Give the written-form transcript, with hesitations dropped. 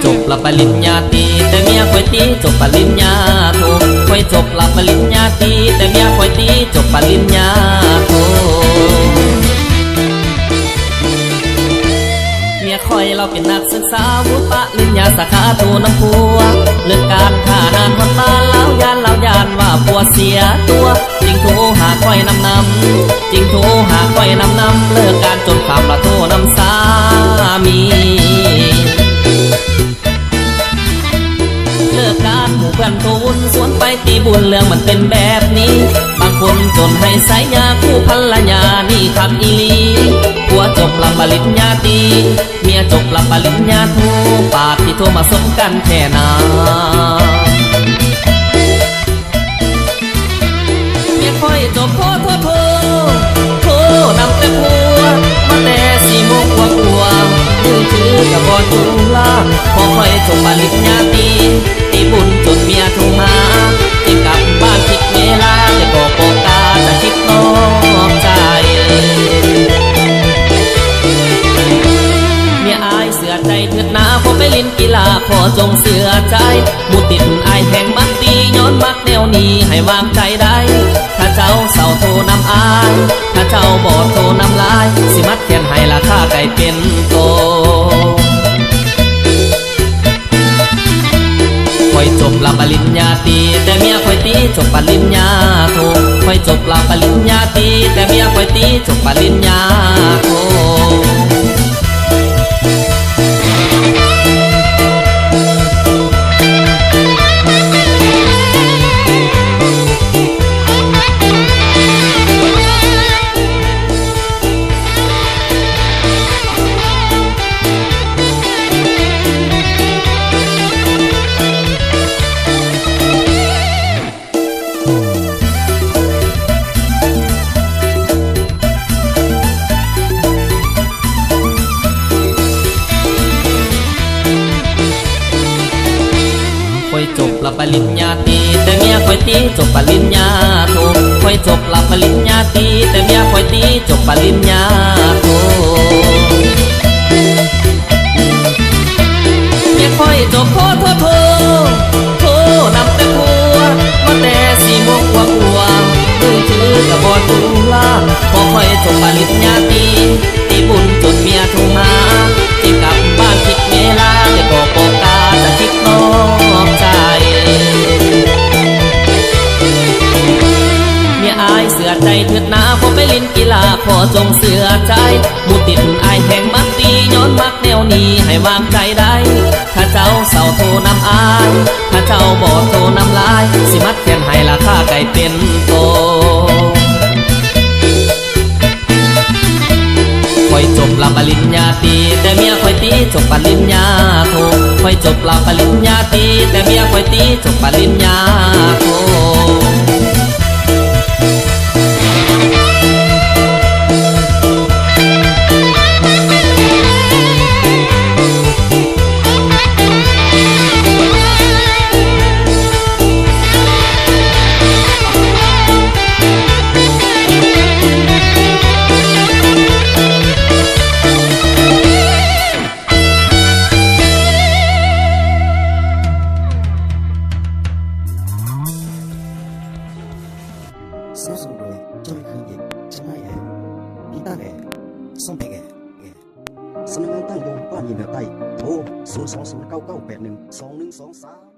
จบละปริญญาตรีแต่เมียคอยตีจบปริญญาโทคอยจบละปริญญาตรีแต่เมียคอยตีจบปริญญาโทเมียคอยเราเป็นนักศึกษาวุฒิปริญญาสาขาโทน้ำพัวเรื่องการฆ่านานคนตาเล่ายานว่าผัวเสียตัวจริงโทหาคอยนำจริงโทหาคอยนำเลิกการจนความละโทนำสามีเลิกการหมู่เพื่อนโทวุ่นสวนไปตีบุญเรื่องมันเป็นแบบนี้บางคนจนให้สายยาคู่ภรรยานี่คำอีลีผัวจบละปริญญาตรีเมียจบละปริญญาโทปาดที่โทมาสมกันแค่นาเมียคอยจบโทนำแต่ผัวมาแต่4 โมงกว่ามือถือกับบอจุฬาพอคอยจบปริญญาตรีตีบุญจนเมียโทรหาจะกลับบ้านผิดเวลาแต่ก็โปกาจะคิดนอกใจเมียอายเสือใจเถิดนาพอไปเล่นกีฬาขอจงเสือใจมุติดอายแห่งมักตีย้อนมักแนวนี้ให้วางใจได้ถ้าเจ้าเศร้าโทรนำอายถ้าเจ้าบอดโทรนำลายสิมัดแขนให้ราคาไก่เป็นโตคอยจบละปริญญาตรีแต่เมียคอยตีจบปริญญาโทคอยจบละปริญญาตรีแต่เมียคอยตีจบปริญญาโทจบละปริญญาตรีแต่เมียคอยตีจบปริญญาโทคอยจบละปริญญาตรีแต่เมียคอยตีจบปริญญาโทเมียคอยจบโทนำแต่ผัวมาแต่4 โมงกว่ามือถือกับบอจุฬาพอคอยจบปริญญาตรีตีบุญจนเมียโทรหาจะกลับบ้านผิดเวลาแต่ก็โปกาจะคิดนอกใจเมียอายเสือใจเถิดนาพอไปเล่นกีฬาขอจงเสือใจมุติดอายแห่งมักตีย้อนมักแนวนี้ให้วางใจได้ถ้าเจ้าเศร้าโทรนำอายถ้าเจ้าบอดโทรนำลายสิมัดแขนให้ราคาไก่เป็นโตคอยจบละปริญญาตรีแต่เมียคอยตีจบปริญญาโทคอยจบละปริญญาตรีแต่เมียคอยตีจบปริญญาโทสนับสนุนโดยจอยเครื่องยิงชนะแอร์กีตาร์แอร์ซ่อมเพลงแอร์สำนักงานตั้งยงป้านยินเหนือใต้โทร02099812123